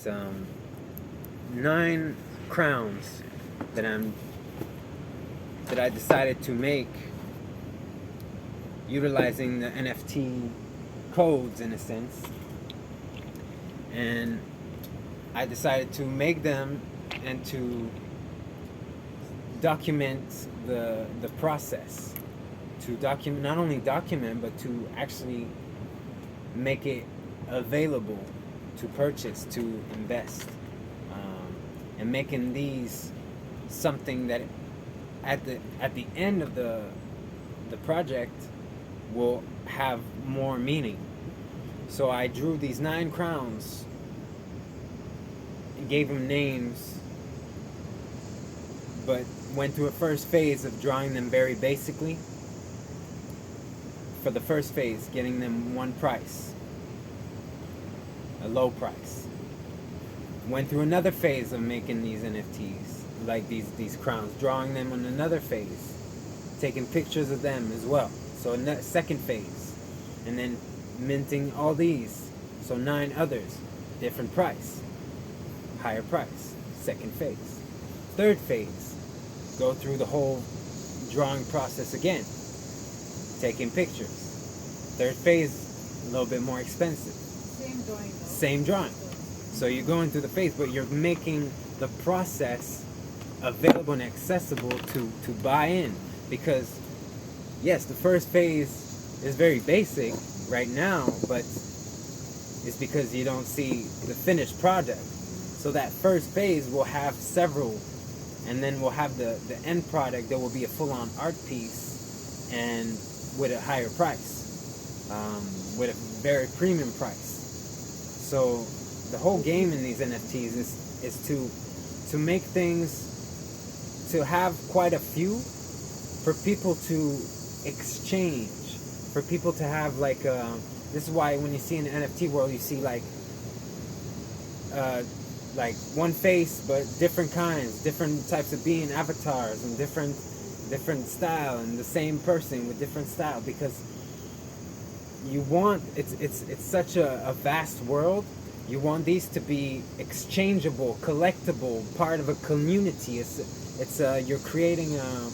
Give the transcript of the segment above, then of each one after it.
It's 9 crowns that I decided to make utilizing the NFT codes in a sense, and I decided to make them and to document the process, to document, not only document, but to actually make it available to purchase, to invest, and making these something that at the end of the project will have more meaning. So I drew these 9 crowns and gave them names, but went through a first phase of drawing them very basically. For the first phase, getting them one price, a low price. Went through another phase of making these NFTs, like these crowns, drawing them on another phase, taking pictures of them as well. So a second phase, and then minting all these. So 9 others, different price, higher price. Second phase. Third phase, go through the whole drawing process again, taking pictures. Third phase, a little bit more expensive. Same drawing though. Same drawing. So you're going through the phase, but you're making the process available and accessible to buy in. Because yes, the first phase is very basic right now, but it's because you don't see the finished project. So that first phase will have several, and then we'll have the end product that will be a full-on art piece, and with a higher price, with a very premium price. So the whole game in these NFTs is to make things, to have quite a few, for people to exchange, for people to have like this is why when you see in the NFT world, you see like one face but different kinds, different types of being, avatars, and different style, and the same person with different style, because you want, it's such a vast world. You want these to be exchangeable, collectible, part of a community. You're creating a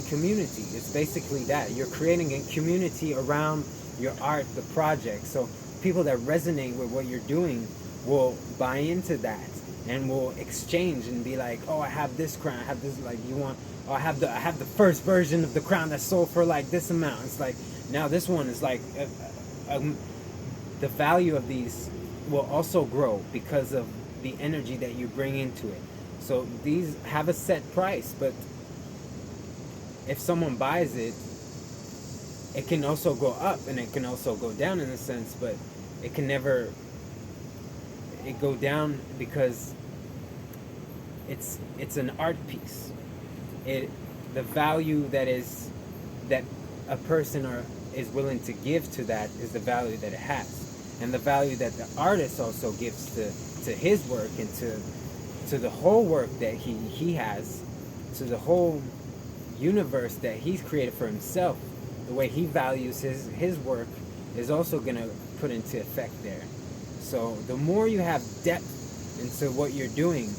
community. It's basically that. You're creating a community around your art, the project. So people that resonate with what you're doing will buy into that and will exchange and be like, oh, I have this crown, I have this, like, you want, oh, I have the first version of the crown that sold for like this amount. It's like, now this one is like the value of these will also grow because of the energy that you bring into it. So these have a set price, but if someone buys it, it can also go up and it can also go down in a sense, but it can never go down because it's an art piece. The value that a person is willing to give to that is the value that it has, and the value that the artist also gives to his work and to the whole work that he has, to the whole universe that he's created for himself. The way he values his work is also going to put into effect there. So the more you have depth into what you're doing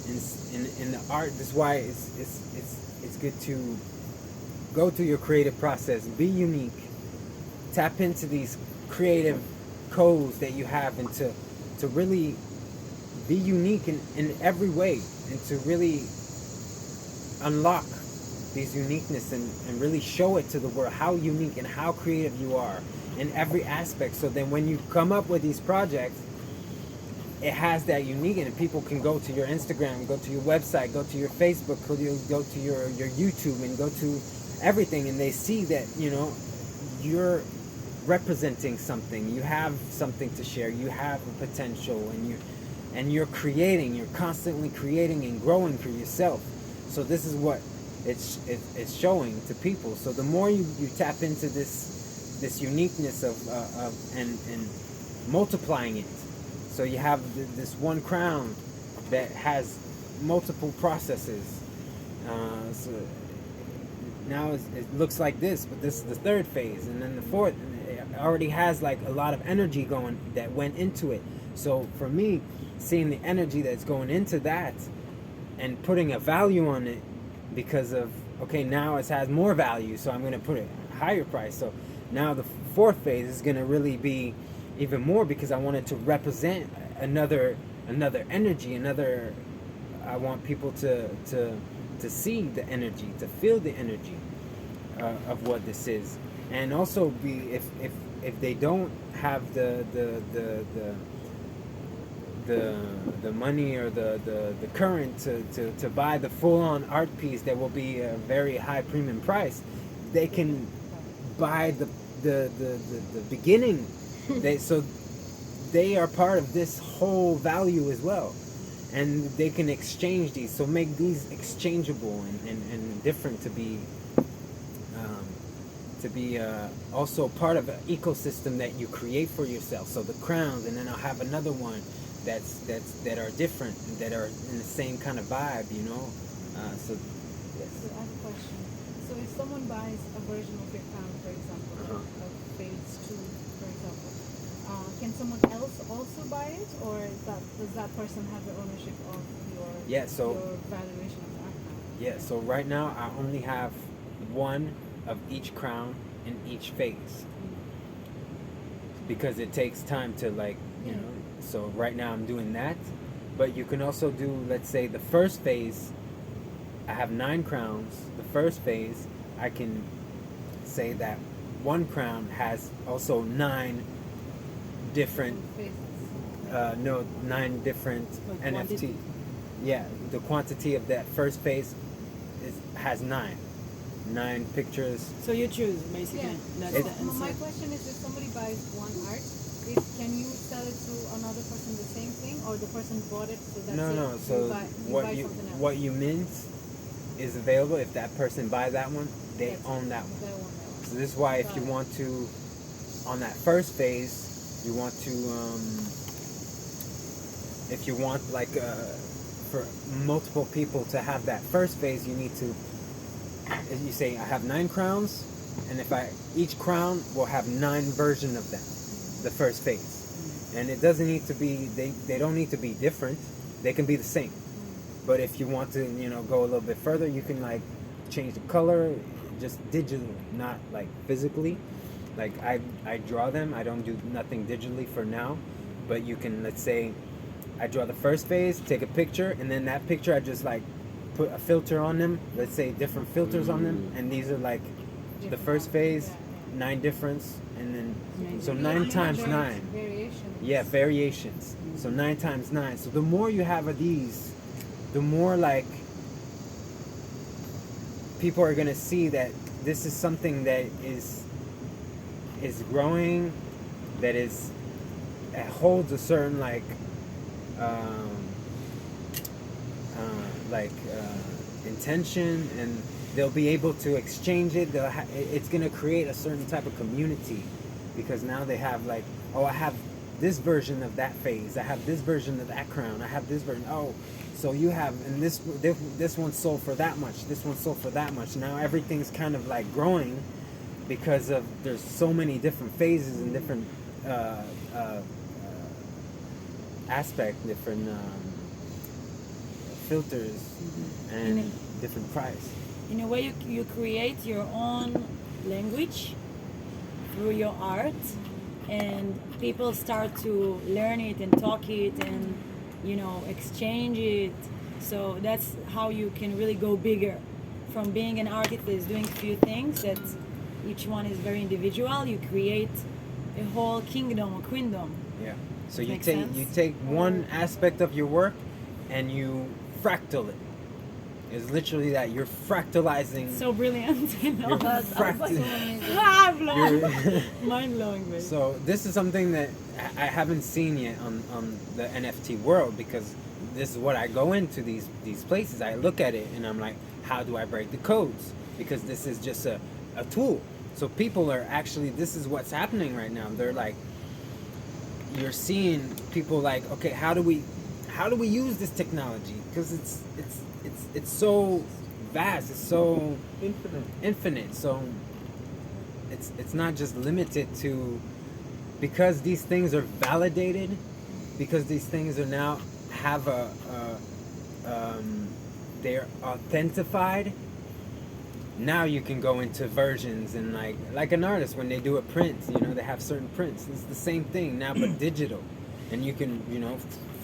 in the art, that's why it's good to go through your creative process, be unique, tap into these creative codes that you have, and to really be unique in every way, and to really unlock these uniqueness and really show it to the world how unique and how creative you are in every aspect. So then when you come up with these projects, it has that unique, and people can go to your Instagram, go to your website, go to your Facebook, go to your YouTube, and go to everything, and they see that, you know, you're representing something, you have something to share, you have a potential, and you're constantly creating and growing for yourself. So this is what it's showing to people. So the more you tap into this uniqueness of and multiplying it, so you have this one crown that has multiple processes. So now it looks like this, but this is the third phase, and then the fourth. It already has like a lot of energy going that went into it. So for me, seeing the energy that's going into that and putting a value on it because of, okay, now it has more value, so I'm going to put it a higher price. So now the fourth phase is going to really be even more because I want it to represent another energy, another. I want people to see the energy, to feel the energy of what this is, and also be if they don't have the money or the current to buy the full-on art piece that will be a very high premium price, they can buy the beginning. So they are part of this whole value as well, and they can exchange these. So make these exchangeable and different to be also part of an ecosystem that you create for yourself. So the crowns, and then I'll have another one that are different, that are in the same kind of vibe, you know. So yes. So I have a question. So if someone buys a version of your crown, for example, of phase 2, for example, can someone else also buy it, or does that person have the ownership of your valuation of that crown? Yeah. So right now I only have one of each crown in each phase because it takes time to you know. So right now I'm doing that, but you can also do, let's say, the first phase. I have 9 crowns. The first phase, I can say that one crown has also 9 different, 9 different NFT. Quantity. Yeah, the quantity of that first phase has 9 pictures. So you choose, basically. Yeah. That's So the answer. my question is, if somebody buys one art, can you sell it to another person the same thing, or the person bought it, so that's it? No. So you buy something else. what you mint is available. If that person buy that one, they That's own it. that one. They own that one. So this is why if you want to, on that first phase, you want to, if you want for multiple people to have that first phase, you need to, you say I have 9 crowns, and each crown will have 9 versions of them, the first phase, and it doesn't need to be, they don't need to be different, they can be the same. But if you want to, go a little bit further, you can change the color, just digitally, not physically. I draw them. I don't do nothing digitally for now, but you can, let's say, I draw the first phase, take a picture, and then that picture I just put a filter on them. Let's say different filters on them, and these are the first phase, 9 difference, and then so 9 times 9. Variations. Yeah, variations. So 9 times 9. So the more you have of these, the more people are gonna see that this is something that is growing, that holds a certain intention, and they'll be able to exchange it. It's gonna create a certain type of community, because now they have I have this version of that phase, I have this version of that crown, I have this version. Oh, so you have, and this one sold for that much, this one sold for that much. Now everything's kind of growing because of there's so many different phases and different aspect, different filters, and different price. In a way, you create your own language through your art, and people start to learn it and talk it and exchange it. So that's how you can really go bigger. From being an artist that is doing a few things that each one is very individual, you create a whole kingdom or queendom. Yeah. So Makes you sense? take one aspect of your work and you fractal it. It's literally that you're fractalizing. So brilliant. You're Mind blowing, baby. So this is something that I haven't seen yet on the NFT world, because this is what I go into these places. I look at it and I'm like, how do I break the codes? Because this is just a tool. So people are actually, this is what's happening right now. They're you're seeing people okay, how do we use this technology? Because it's so vast, it's so infinite. So it's not just limited to, because these things are validated because these things are now have they're authentified. Now you can go into versions and like an artist when they do a print, they have certain prints. It's the same thing now but digital, and you can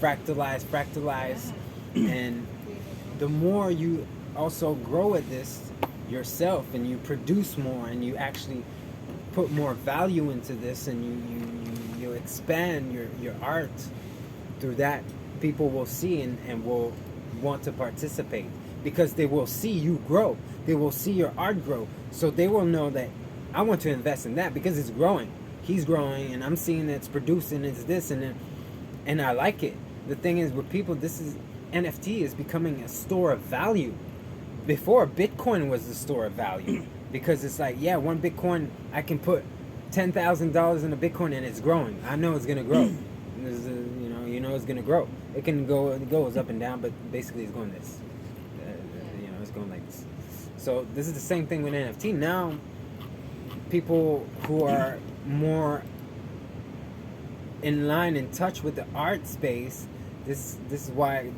fractalize, and the more you also grow at this yourself and you produce more and you actually put more value into this and you expand your art through that, people will see and will want to participate because they will see you grow. They will see your art grow. So they will know that I want to invest in that because it's growing. He's growing and I'm seeing that it's producing, it's this and I like it. The thing is with people, this is NFT is becoming a store of value. Before, Bitcoin was the store of value because it's like, yeah, one Bitcoin, I can put $10,000 in a Bitcoin and it's growing. I know it's gonna grow. It's gonna grow. It goes up and down, but basically it's going this. It's going like this. So this is the same thing with NFT. Now, people who are more in line, in touch with the art space, this is why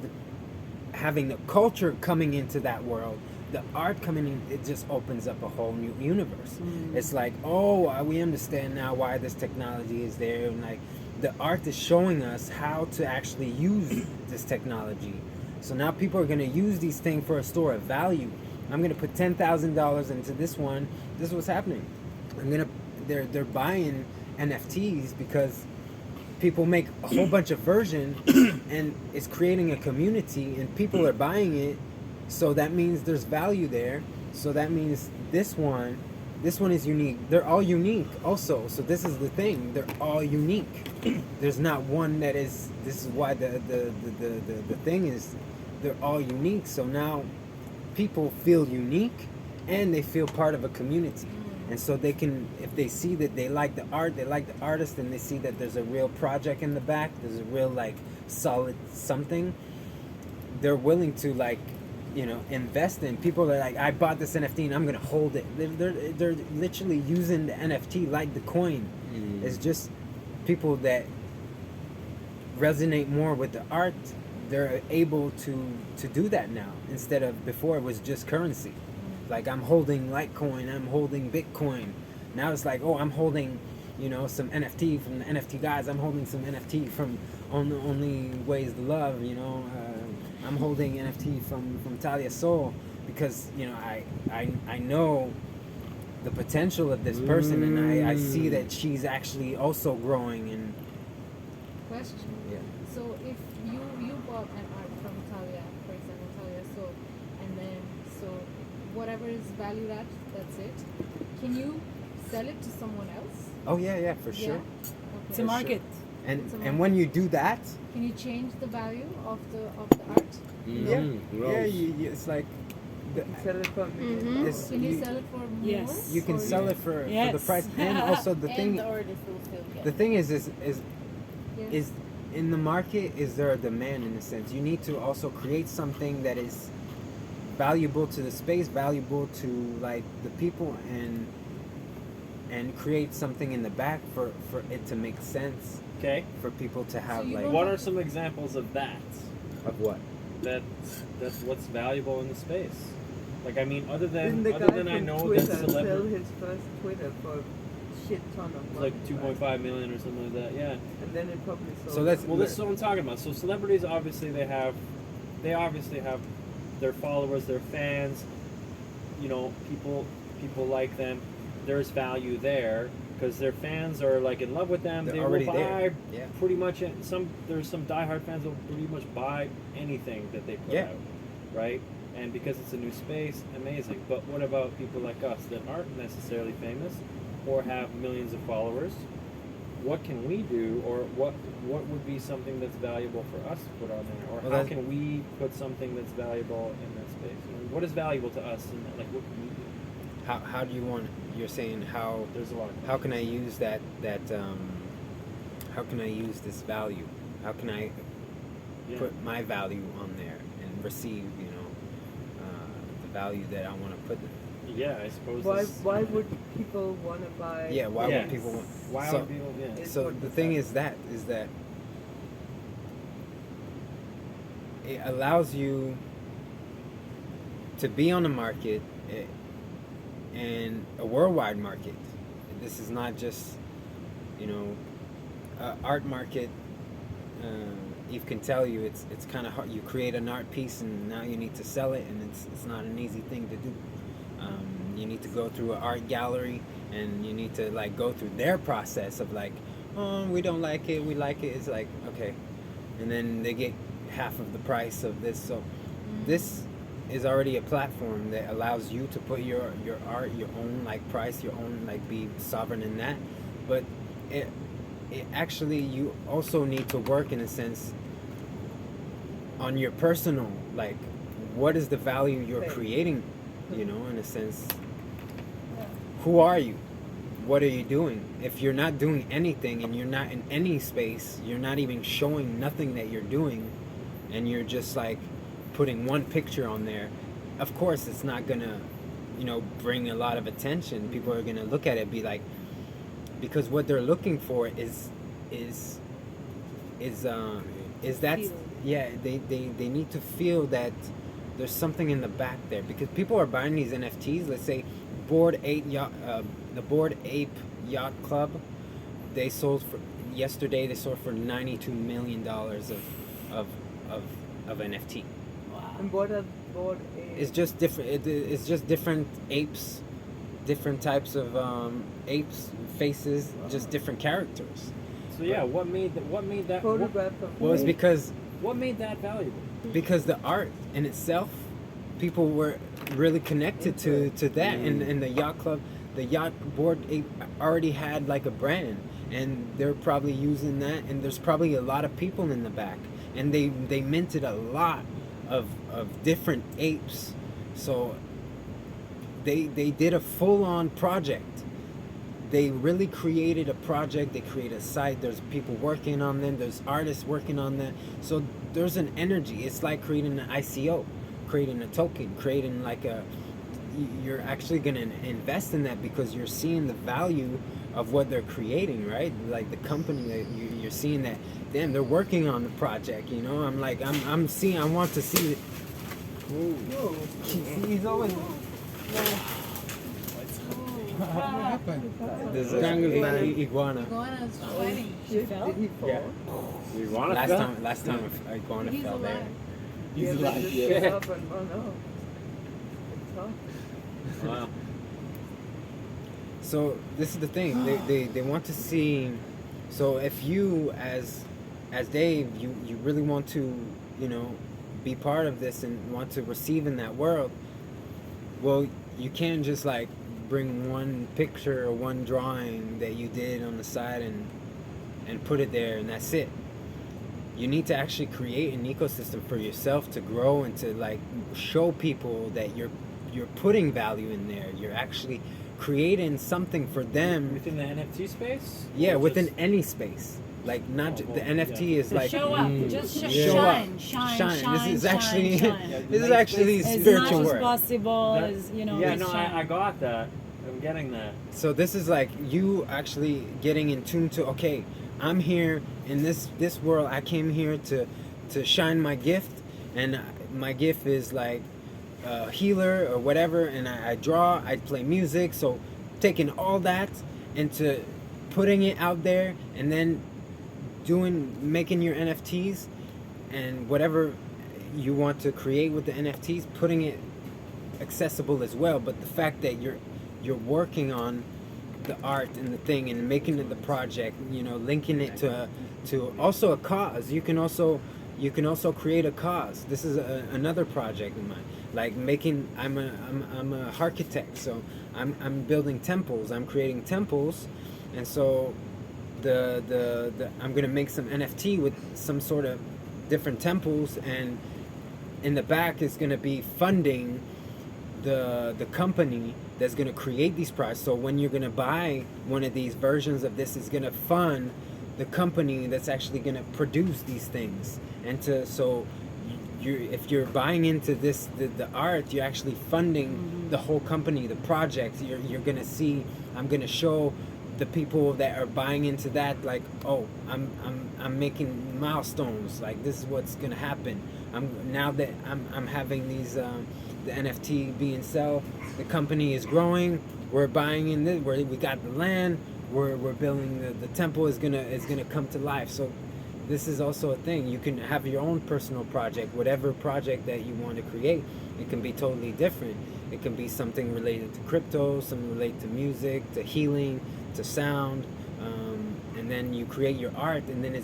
having the culture coming into that world, the art coming in, it just opens up a whole new universe. It's like, we understand now why this technology is there, and like the art is showing us how to actually use this technology. So now people are going to use these things for a store of value. I'm going to put $10,000 into this one. This is what's happening. They're buying NFTs because people make a whole bunch of versions and it's creating a community and people are buying it. So that means there's value there. So that means this one is unique. They're all unique also. So this is the thing. They're all unique. There's not one that is, this is why the thing is, they're all unique. So now people feel unique and they feel part of a community. And so they can, if they see that they like the art, they like the artist, and they see that there's a real project in the back, there's a real solid something, they're willing to invest in. People are like, I bought this NFT and I'm gonna hold it. They're literally using the NFT like the coin. It's just people that resonate more with the art. They're able to do that now instead of before it was just currency. Like I'm holding Litecoin, I'm holding Bitcoin. Now it's like, I'm holding, some NFT from the NFT guys. I'm holding some NFT from Only Ways to Love. I'm holding NFT from Talia Soul because I know the potential of this person and I see that she's actually also growing. And Question. Yeah. So if you bought an art from Talia, for example, Talia Soul, and then whatever is valued at, that's it. Can you sell it to someone else? oh yeah, for sure. Okay. It's a market. And when you do that, Can you change the value of the art? it's like Sell it for me. it's, Can you sell it for more? Yes. you can Or sell it for the Yes. price. And also the And thing, the artist will still get the it. thing is Yes. in the market, is there a demand in a sense? You need to also create something that is valuable to the space, valuable to the people, and create something in the back for it to make sense Okay. for people to have you like don't What are some examples of that? of what? That's what's valuable in the space. Like, I mean, other Didn't than the guy I from know Twitter that sell celebrity, his first Twitter for a shit ton of it's money? like 2.5 million or something like that. Yeah. And then it probably sold. So let's- Well, this is what I'm talking about. So celebrities obviously obviously have their followers, their fans. People like them. There's value there because their fans are in love with them. They're They already will buy there. Yeah. pretty much there's some diehard fans will pretty much buy anything that they put Yeah. out, right? And because it's a new space, amazing. But what about people like us that aren't necessarily famous or have millions of followers? What can we do, or what would be something that's valuable for us to put on there, or Well, how that's- can we put something that's valuable in that space? What is valuable to us, and what can we do? How do you want? You're saying how? There's a lot. How can I use that? How can I use this value? How can I Yeah. put my value on there and receive, the value that I want to put? Yeah, I suppose. Why would people want to buy? Yeah, why Yeah. would people want? Why so, would people? Yeah. It's so what the you thing said. is that it allows you to be on the market, and a worldwide market. This is not just, you know, art market. Eve can tell you it's kind of hard. You create an art piece and now you need to sell it, and it's not an easy thing to do. You need to go through an art gallery, and you need to like go through their process of like, oh, we don't like it, we like it. It's like, okay, and then they get half of the price of this. So this is already a platform that allows you to put your art, your own like price, your own like be sovereign in that. But it actually, you also need to work in a sense on your personal, like, what is the value you're creating, you know, in a sense. Who are you? What are you doing? If you're not doing anything and you're not in any space, you're not even showing nothing that you're doing, and you're just like putting one picture on there, of course it's not gonna, you know, bring a lot of attention. People are gonna look at it and be like, because what they're looking for is that, yeah, they need to feel that there's something in the back there, because people are buying these NFTs. Let's say the Bored Ape Yacht Club, they sold for yesterday $92 million of NFT. And what are board It's just different. It's just different apes, different types of apes faces, just different characters. So yeah, what made that? photograph of Well, it's because What made that valuable? the art in itself, people were really connected to that, and the yacht club, the yacht board already had like a brand, and they're probably using that, and there's probably a lot of people in the back, and they minted a lot of different apes, so they did a full-on project. They really created a project. They created a site. There's people working on them. There's artists working on that. So there's an energy. It's like creating an ICO, creating a token, creating like you're actually going to invest in that because you're seeing the value of what they're creating, right? Like the company that you're seeing that, damn, they're working on the project, you know? I'm like, I'm seeing, I want to see it. Whoa. He's always... What happened? There's Jungle a man. iguana. Iguana's fighting. Did he fall? Yeah. We want Last time a iguana He's fell there. alive. He's Yeah, like, they just yeah. get up and run off. It's tough. Wow. So this is the thing. They want to see. So if you as Dave, you really want to, you know, be part of this and want to receive in that world, well, you can't just like bring one picture or one drawing that you did on the side and put it there and that's it. You need to actually create an ecosystem for yourself to grow and to like show people that you're putting value in there. You're actually creating something for them. Within the NFT space? Yeah, Or within just- any space. Like not the NFT is like show up, just show shine, up. shine. This is actually shine. Yeah, this is make actually space. As spiritual much as work. possible, That- as you know. Yeah, just no, shine. I got that. I'm getting that. So this is like you actually getting in tune to, okay, I'm here in this world. I came here to shine my gift, and my gift is like healer or whatever, and I draw, I play music. So taking all that into putting it out there, and then making your NFTs and whatever you want to create with the NFTs, putting it accessible as well. But the fact that you're working on the art and the thing and making it the project, you know, linking it to also a cause. You can also create a cause. This is another project of mine. Like making, I'm a architect, so I'm building temples. I'm creating temples, and so the I'm gonna make some NFT with some sort of different temples, and in the back is gonna be funding the company that's gonna create these products. So when you're gonna buy one of these versions of this, is gonna fund the company that's actually gonna produce these things. And if you're buying into this the art, you're actually funding the whole company, the project. You're gonna see, I'm gonna show the people that are buying into that, like, oh, I'm making milestones, like this is what's gonna happen. I'm having these the NFT being sell, the company is growing, we're buying in this, we got the land, we're building the temple is gonna come to life. So this is also a thing. You can have your own personal project, whatever project that you want to create. It can be totally different. It can be something related to crypto, something related to music, to healing, to sound, and then you create your art, and then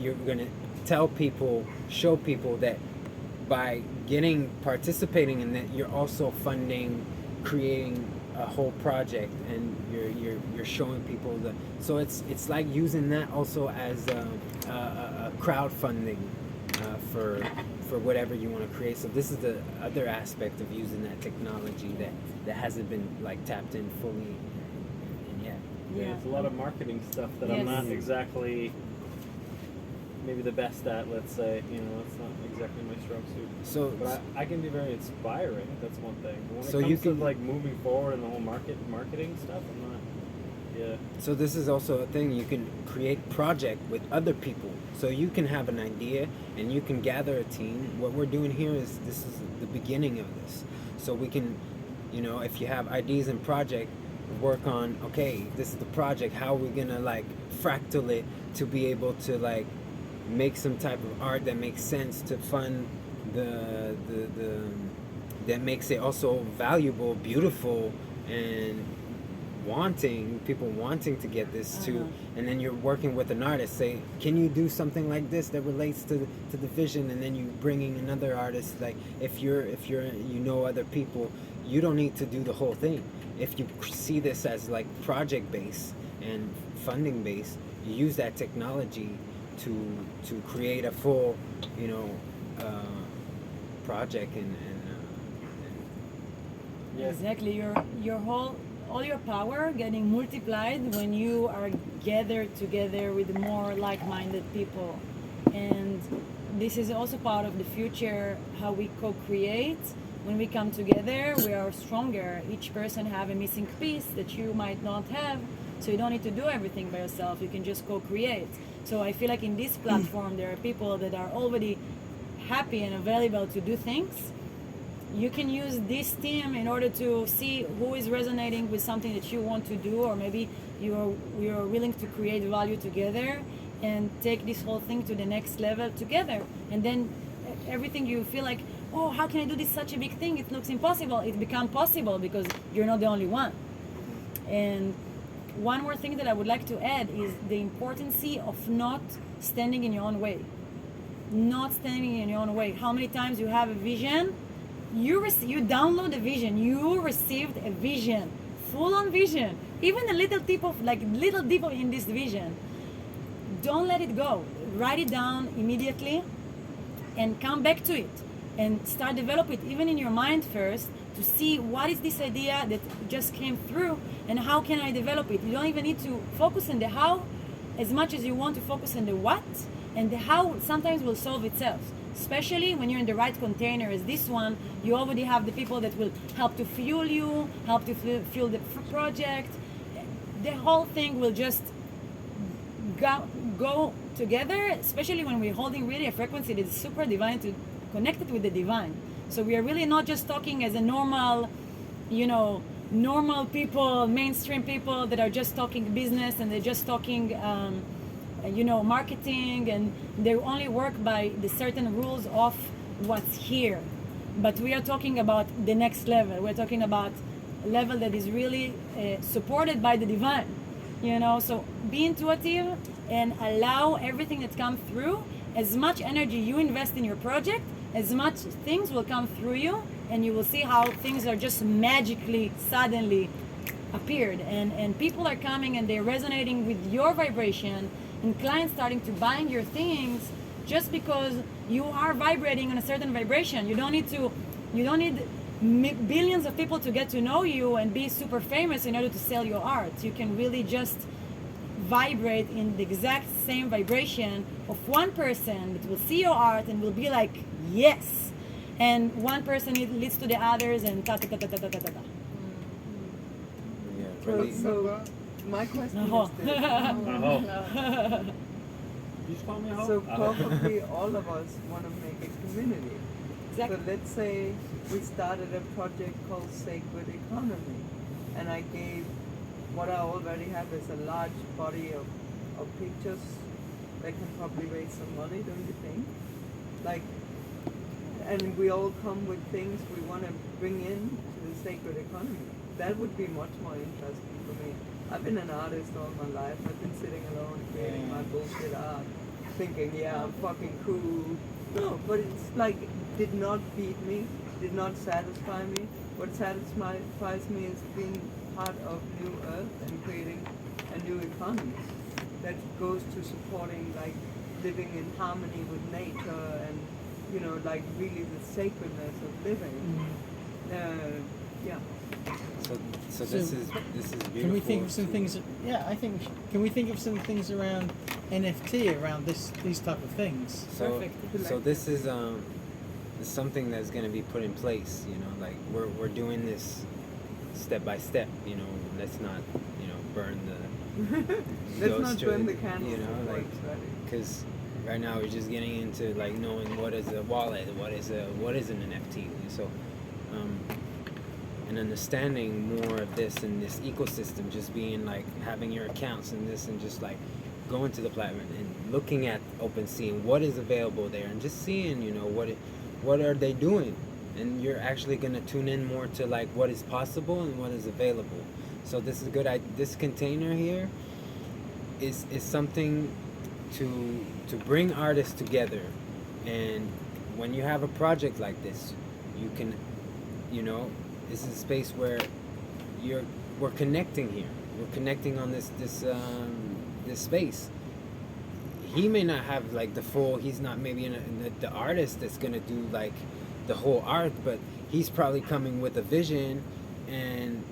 you're gonna tell people, show people that by participating in that, you're also funding, creating a whole project, and you're showing people so it's like using that also as a crowdfunding for whatever you want to create. So this is the other aspect of using that technology that hasn't been like tapped in fully and yet. Yeah, it's a lot of marketing stuff that I'm not exactly maybe the best at, let's say. It's not exactly my strong suit. So, but I can be very inspiring. That's one thing. But when so it you comes can to like moving forward and the whole marketing stuff, I'm not. Yeah. So this is also a thing. You can create project with other people. So you can have an idea and you can gather a team. What we're doing here is this is the beginning of this. So we can, if you have ideas and project, work on, okay, this is the project. How are we gonna like fractal it to be able to like make some type of art that makes sense to fund the that makes it also valuable, beautiful, and people wanting to get this too. And then you're working with an artist, say, can you do something like this that relates to the vision? And then you bringing another artist, like if you're other people, you don't need to do the whole thing. If you see this as like project based and funding based, you use that technology to create a full project and Exactly. All your power getting multiplied when you are gathered together with more like-minded people. And this is also part of the future, how we co-create. When we come together, we are stronger. Each person have a missing piece that you might not have, so you don't need to do everything by yourself. You can just co-create. So I feel like in this platform, there are people that are already happy and available to do things. You can use this team in order to see who is resonating with something that you want to do, or maybe you're willing to create value together and take this whole thing to the next level together. And then everything you feel like, oh, how can I do this such a big thing? It looks impossible. It becomes possible because you're not the only one. And one more thing that I would like to add is the importance of not standing in your own way. Not standing in your own way. How many times you have a vision? You download a vision. You received a vision, full-on vision, even a little tip of in this vision. Don't let it go. Write it down immediately, and come back to it, and start develop it even in your mind first to see what is this idea that just came through, and how can I develop it. You don't even need to focus on the how as much as you want to focus on the what, and the how sometimes will solve itself. Especially when you're in the right container as this one, you already have the people that will help to fuel you, help to fuel the project. The whole thing will just go together, especially when we're holding really a frequency that is super divine, to connect it with the divine. So we are really not just talking as a normal people, mainstream people that are just talking business and they're just talking marketing, and they only work by the certain rules of what's here. But we are talking about the next level. We're talking about a level that is really supported by the divine. So be intuitive and allow everything that comes through. As much energy you invest in your project, as much things will come through you, and you will see how things are just magically, suddenly appeared. And people are coming and they're resonating with your vibration, and clients starting to buying your things just because you are vibrating on a certain vibration. You don't need billions of people to get to know you and be super famous in order to sell your art. You can really just vibrate in the exact same vibration of one person that will see your art and will be like, yes. And one person leads to the others, and ta ta ta ta ta ta ta ta. Yeah, really. So my question No. is this. You just call me a hoe? So probably all of us want to make a community. Exactly. So let's say we started a project called Sacred Economy, and I gave what I already have is a large body of pictures that can probably raise some money, don't you think? Like, and we all come with things we want to bring in to the sacred economy. That would be much more interesting for me. I've been an artist all my life. I've been sitting alone creating my bullshit art, thinking, yeah, I'm fucking cool. No, but it's like, did not feed me, did not satisfy me. What satisfies me is being part of New Earth and creating a new economy that goes to supporting like living in harmony with nature and, you know, like really the sacredness of living. Yeah. So this is beautiful. Can we think of some things? Yeah, I think. Can we think of some things around NFT, around these type of things? So, Perfect. so this is something that's going to be put in place. You know, like we're doing this step by step. You know, let's not burn the Let's ghost not to burn it, the candles you know, before like it's ready. because right now we're just getting into like knowing what is a wallet, what is an NFT. So. And understanding more of this and this ecosystem, just being like having your accounts and this and just like going to the platform and looking at OpenSea and what is available there and just seeing, you know, what are they doing, and you're actually gonna tune in more to like what is possible and what is available. So this is good. This container here is something to bring artists together, and when you have a project like this, you can, you know. This is a space where we're connecting here. We're connecting on this space. He may not have like the full. He's not maybe the artist that's gonna do like the whole art, but he's probably coming with a vision and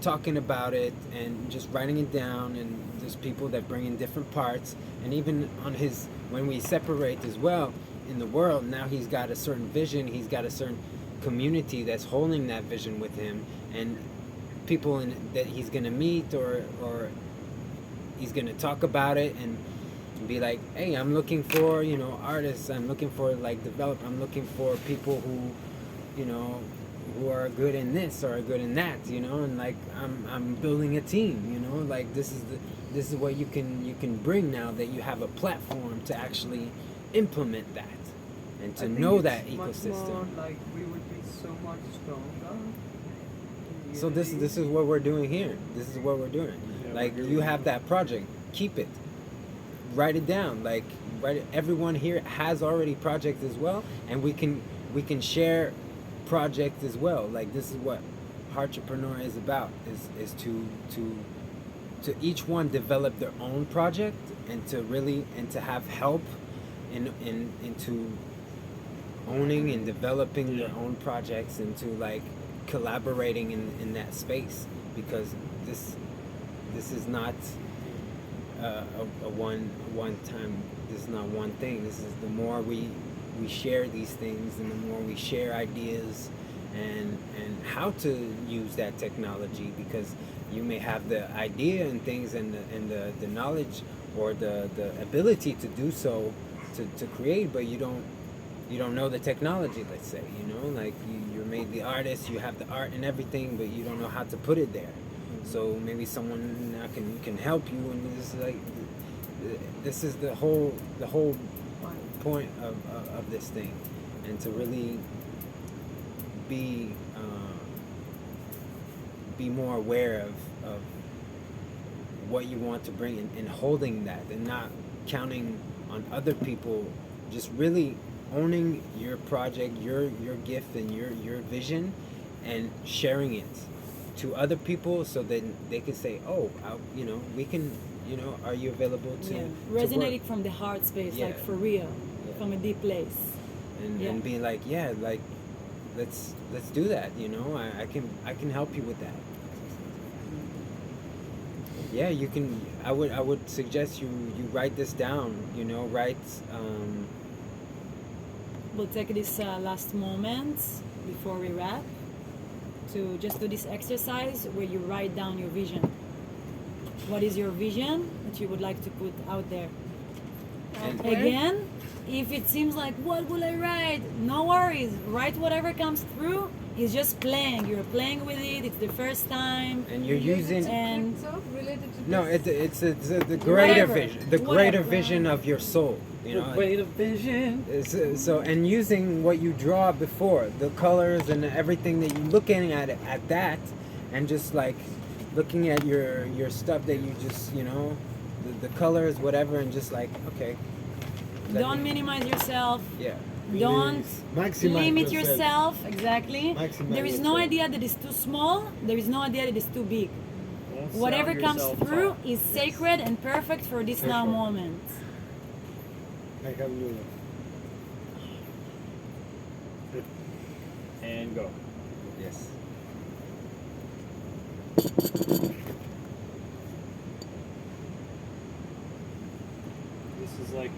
talking about it and just writing it down. And there's people that bring in different parts. And even on his, when we separate as well in the world, now he's got a certain vision. He's got a certain community that's holding that vision with him, and people that he's gonna meet or he's gonna talk about it and be like, hey, I'm looking for, you know, artists, I'm looking for like I'm looking for people who, you know, who are good in this or are good in that, you know, and like I'm building a team, you know, like this is what you can bring now that you have a platform to actually implement that. And to know that ecosystem. Much more like we would be so much stronger. So this is what we're doing here. This is what we're doing. Yeah, Like we're you doing have that project, keep it. Write it down. Like everyone here has already projects as well, and we can share projects as well. Like this is what Heartrepreneur is about. Is to each one develop their own project and to have help into owning and developing their own projects, and to like collaborating in that space, because this is not a one time. This is not one thing. This is the more we share these things, and the more we share ideas and how to use that technology, because you may have the idea and things and the knowledge or the ability to do so, to create, but you don't know the technology, let's say, you know, like you're made the artist, you have the art and everything, but you don't know how to put it there. So maybe someone now can help you, and this is like this is the whole point of this thing, and to really be more aware of what you want to bring in, and holding that, and not counting on other people, just really owning your project, your gift, and your vision, and sharing it to other people, so that they can say, oh, you know, we can, you know, are you available to resonating work? from the heart space, Yeah. like for real, Yeah. from a deep place. And being like, yeah, like let's do that, you know, I can help you with that. Yeah, you can. I would suggest you write this down, you know, write We'll take this last moment before we wrap. to just do this exercise where you write down your vision. What is your vision that you would like to put out there? And Again, if it seems like, what will I write? No worries. Write whatever comes through. It's just playing. You're playing with it. It's the first time. and you're using And So related to no, this? it's the greater Whatever. vision, the greater Whatever. vision of your soul. You know, Great vision. so and using what you draw before, the colors and everything that you're looking at that, and just like looking at your stuff that you just the colors whatever, and just like okay. let don't me- minimize yourself. Yeah. Don't Maximize limit yourself. yourself. Exactly. Maximize There is no yourself. idea that is too small. There is no idea that is too big. Don't sell Whatever comes yourself through out. is sacred and perfect for this For now sure. moment. I have new one. And go. Yes. This is like